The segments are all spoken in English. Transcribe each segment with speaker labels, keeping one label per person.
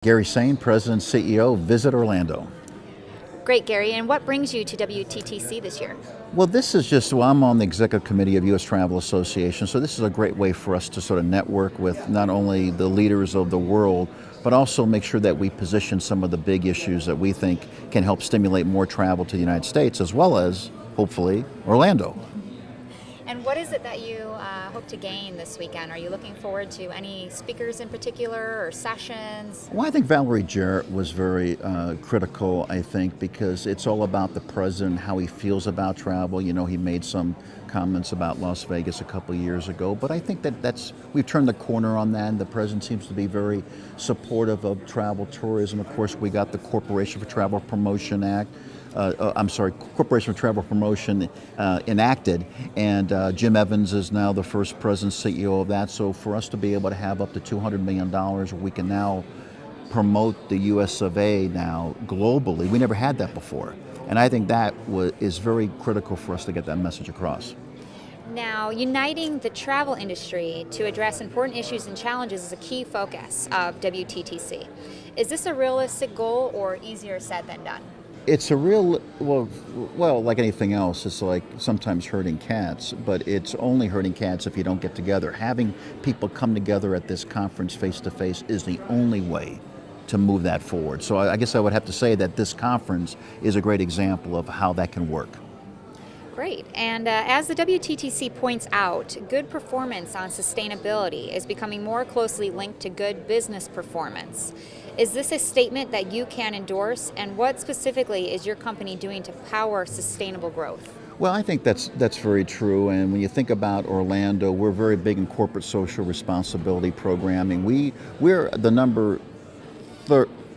Speaker 1: Gary Sain, President CEO, Visit Orlando.
Speaker 2: Great, Gary. And what brings you to WTTC this year?
Speaker 1: Well, this is I'm on the executive committee of U.S. Travel Association, so this is a great way for us to sort of network with not only the leaders of the world, but also make sure that we position some of the big issues that we think can help stimulate more travel to the United States, as well as, hopefully, Orlando.
Speaker 2: And what is it that you hope to gain this weekend? Are you looking forward to any speakers in particular or sessions?
Speaker 1: Well, I think Valerie Jarrett was very critical, I think, because it's all about the president, how he feels about travel. You know, he made some comments about Las Vegas a couple of years ago, but I think we've turned the corner on that, and the president seems to be very supportive of travel tourism. Of course, we got the Corporation for Travel Promotion Act. Corporation for Travel Promotion enacted, and Jim Evans is now the first president CEO of that. So for us to be able to have up to $200 million, we can now promote the US of A now globally. We never had that before. And I think that is very critical for us to get that message across.
Speaker 2: Now, uniting the travel industry to address important issues and challenges is a key focus of WTTC. Is this a realistic goal or easier said than done?
Speaker 1: It's a well, like anything else, it's like sometimes herding cats, but it's only herding cats if you don't get together. Having people come together at this conference face to face is the only way to move that forward. So I guess I would have to say that this conference is a great example of how that can work.
Speaker 2: Great. And as the WTTC points out, good performance on sustainability is becoming more closely linked to good business performance. Is this a statement that you can endorse, and what specifically is your company doing to power sustainable growth?
Speaker 1: Well, I think that's very true, and when you think about Orlando, we're very big in corporate social responsibility programming. We're the number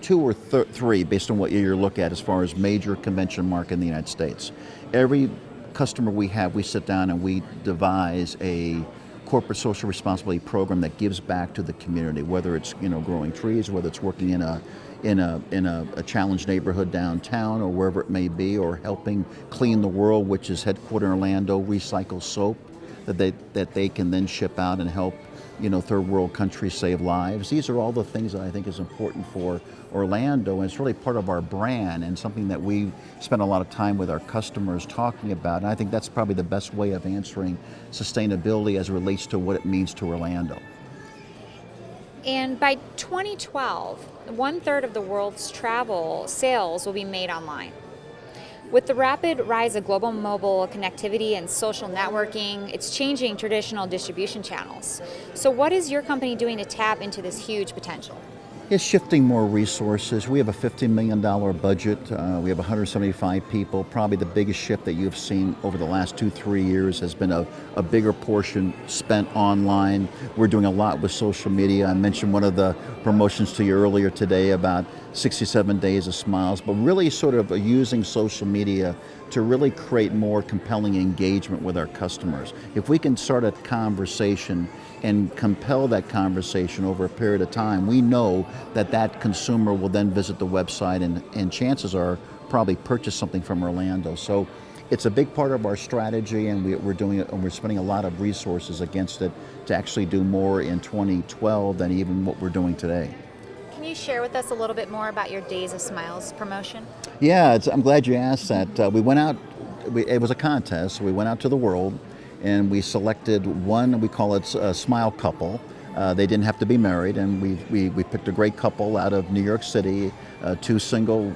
Speaker 1: 2 or 3 based on what year you look at as far as major convention market in the United States. Every customer we have, we sit down and we devise a corporate social responsibility program that gives back to the community, whether it's growing trees, whether it's working in a challenged neighborhood downtown or wherever it may be, or helping Clean the World, which is headquartered in Orlando, recycle soap that they can then ship out and help third world countries save lives. These are all the things that I think is important for Orlando, and it's really part of our brand and something that we spend a lot of time with our customers talking about. And I think that's probably the best way of answering sustainability as it relates to what it means to Orlando.
Speaker 2: And by 2012, 1/3 of the world's travel sales will be made online. With the rapid rise of global mobile connectivity and social networking, it's changing traditional distribution channels. So what is your company doing to tap into this huge potential?
Speaker 1: It's shifting more resources. We have a $50 million budget. We have 175 people. Probably the biggest shift that you've seen over the last 2-3 years has been a bigger portion spent online. We're doing a lot with social media. I mentioned one of the promotions to you earlier today about 67 Days of Smiles, but really sort of using social media to really create more compelling engagement with our customers. If we can start a conversation and compel that conversation over a period of time, we know that consumer will then visit the website and chances are probably purchase something from Orlando. So it's a big part of our strategy, and we're doing it, and we're spending a lot of resources against it to actually do more in 2012 than even what we're doing today.
Speaker 2: Can you share with us a little bit more about your Days of Smiles promotion?
Speaker 1: Yeah, I'm glad you asked that. We went out, it was a contest, so we went out to the world and we selected one, we call it a smile couple. They didn't have to be married, and we picked a great couple out of New York City, 2 single,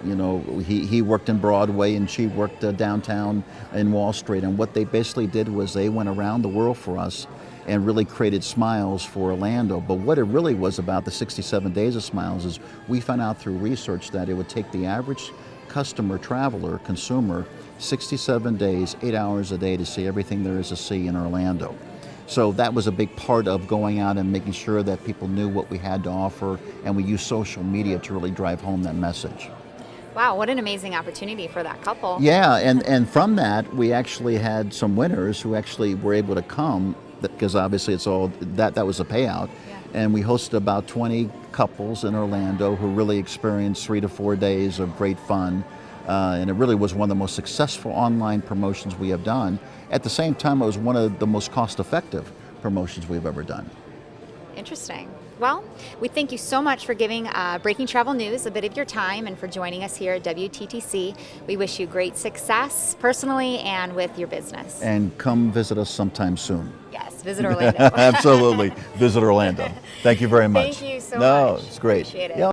Speaker 1: he worked in Broadway and she worked downtown in Wall Street, and what they basically did was they went around the world for us and really created smiles for Orlando. But what it really was about the 67 Days of Smiles is we found out through research that it would take the average customer, traveler, consumer, 67 days, 8 hours a day to see everything there is to see in Orlando. So that was a big part of going out and making sure that people knew what we had to offer, and we used social media to really drive home that message.
Speaker 2: Wow, what an amazing opportunity for that couple.
Speaker 1: Yeah, and from that, we actually had some winners who actually were able to come, because obviously it's all, that was a payout.
Speaker 2: Yeah.
Speaker 1: And we hosted about 20 couples in Orlando who really experienced 3 to 4 days of great fun. And it really was one of the most successful online promotions we have done. At the same time, it was one of the most cost-effective promotions we've ever done.
Speaker 2: Interesting. Well, we thank you so much for giving Breaking Travel News a bit of your time and for joining us here at WTTC. We wish you great success personally and with your business.
Speaker 1: And come visit us sometime soon.
Speaker 2: Yes, visit Orlando.
Speaker 1: Absolutely. Visit Orlando. Thank you very much.
Speaker 2: Thank you so
Speaker 1: No,
Speaker 2: much.
Speaker 1: it's great.
Speaker 2: Appreciate it.
Speaker 1: Yeah.